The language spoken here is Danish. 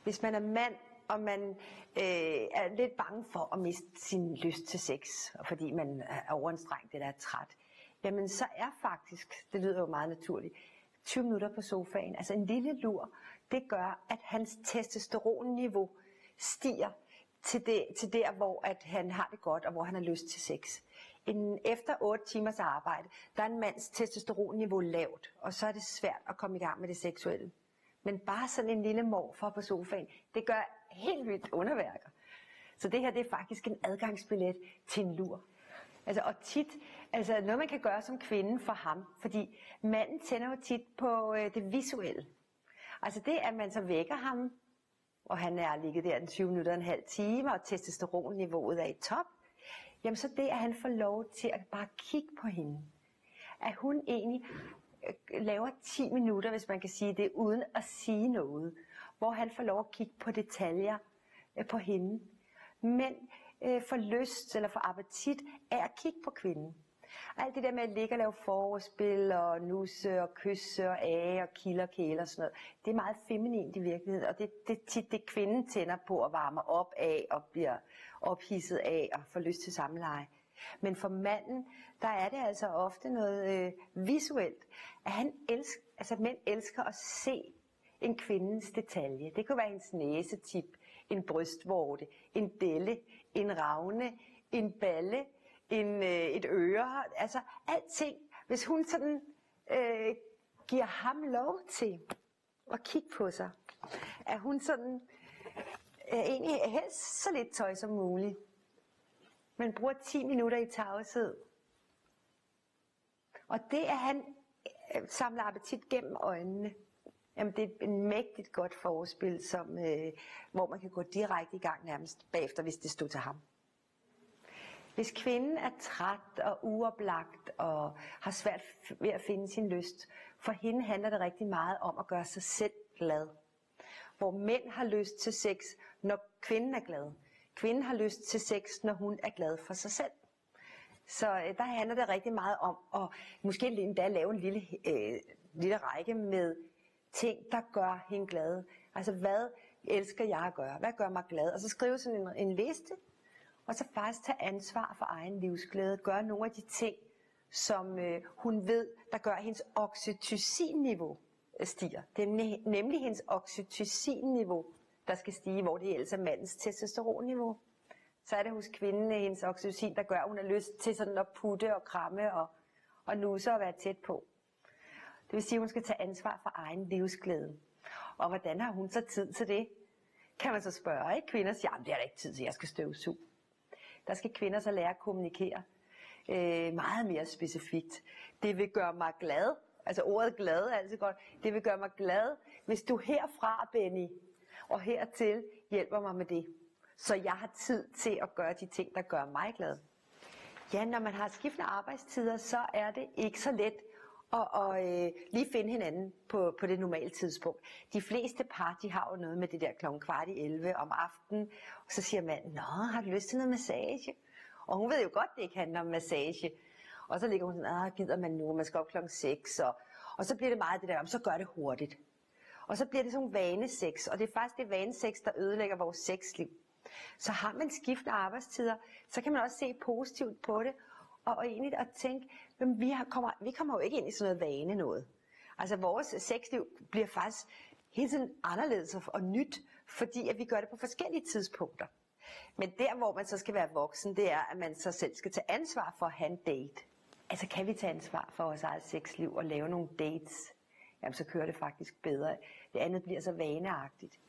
Hvis man er mand, og man er lidt bange for at miste sin lyst til sex, og fordi man er overanstrengt eller er træt, jamen så er faktisk, det lyder jo meget naturligt, 20 minutter på sofaen, altså en lille lur, det gør, at hans testosteronniveau stiger til der, hvor at han har det godt, og hvor han har lyst til sex. Efter 8 timers arbejde, der er en mands testosteronniveau lavt, og så er det svært at komme i gang med det seksuelle. Men bare sådan en lille morfar på sofaen, det gør helt vildt underværker. Så det her, det er faktisk en adgangsbillet til en lur. Altså, og tit, altså noget man kan gøre som kvinde for ham, fordi manden tænder jo tit på det visuelle. Altså det, at man så vækker ham, og han er ligget der den 20 minutter, en halv time, og testosteronniveauet er i top, jamen så det, at han får lov til at bare kigge på hende. At hun egentlig laver 10 minutter, hvis man kan sige det, uden at sige noget. Hvor han får lov at kigge på detaljer på hende. Mænd får lyst eller får appetit af at kigge på kvinden. Alt det der med at ligge og lave forspil og nusse og kysse og age og kilde og kæle og sådan noget, det er meget feminint i virkeligheden, og det er tit det kvinden tænder på og varmer op af og bliver ophidset af og får lyst til samleje. Men for manden, der er det altså ofte noget visuelt, at mænd elsker at se en kvindens detalje. Det kunne være hendes næsetip, en brystvorte, en delle, en ravne, en balle, et øre, altså alting. Hvis hun sådan giver ham lov til at kigge på sig, er hun sådan egentlig helst så lidt tøj som muligt. Man bruger 10 minutter i tavshed. Og det, at han samler appetit gennem øjnene, jamen det er et mægtigt godt forspil, hvor man kan gå direkte i gang nærmest bagefter, hvis det stod til ham. Hvis kvinden er træt og uoplagt og har svært ved at finde sin lyst, for hende handler det rigtig meget om at gøre sig selv glad. Hvor mænd har lyst til sex, når kvinden er glad. Kvinden har lyst til sex, når hun er glad for sig selv. Så der handler det rigtig meget om at måske endda lave en lille række med ting, der gør hende glad. Altså, hvad elsker jeg at gøre? Hvad gør mig glad? Og så skrive sådan en liste, og så faktisk tage ansvar for egen livsglæde. Gøre nogle af de ting, som hun ved, der gør, at hendes oxytocin-niveau stiger. Det er nemlig hendes oxytocin-niveau, der skal stige, hvor det ellers er mandens testosteronniveau. Så er det hos kvinden hendes oxytocin, der gør, at hun har lyst til sådan at putte og kramme og nusse og være tæt på. Det vil sige, at hun skal tage ansvar for egen livsglæde. Og hvordan har hun så tid til det? Kan man så spørge, ikke? Kvinder siger, jamen det er der ikke tid til, jeg skal støvsuge. Der skal kvinder så lære at kommunikere meget mere specifikt. Det vil gøre mig glad, altså ordet glad er altid godt, det vil gøre mig glad, hvis du herfra, Benny, og hertil hjælper mig med det. Så jeg har tid til at gøre de ting, der gør mig glad. Ja, når man har skiftende arbejdstider, så er det ikke så let at lige finde hinanden på det normale tidspunkt. De fleste par, de har jo noget med det der 11:15 om aftenen, og så siger man, nå, har du lyst til noget massage? Og hun ved jo godt, det ikke handler om massage. Og så ligger hun sådan, gider man nu, man skal op 6:00, og så bliver det meget det der, så gør det hurtigt. Og så bliver det sådan vanesex, og det er faktisk det vanesex, der ødelægger vores sexliv. Så har man skiftende arbejdstider, så kan man også se positivt på det, og egentlig at tænke, at vi kommer jo ikke ind i sådan noget vane noget. Altså vores sexliv bliver faktisk hele tiden anderledes og nyt, fordi at vi gør det på forskellige tidspunkter. Men der, hvor man så skal være voksen, det er, at man så selv skal tage ansvar for at have en date. Altså kan vi tage ansvar for vores eget sexliv og lave nogle dates? Jamen så kører det faktisk bedre. Det andet bliver så vaneagtigt.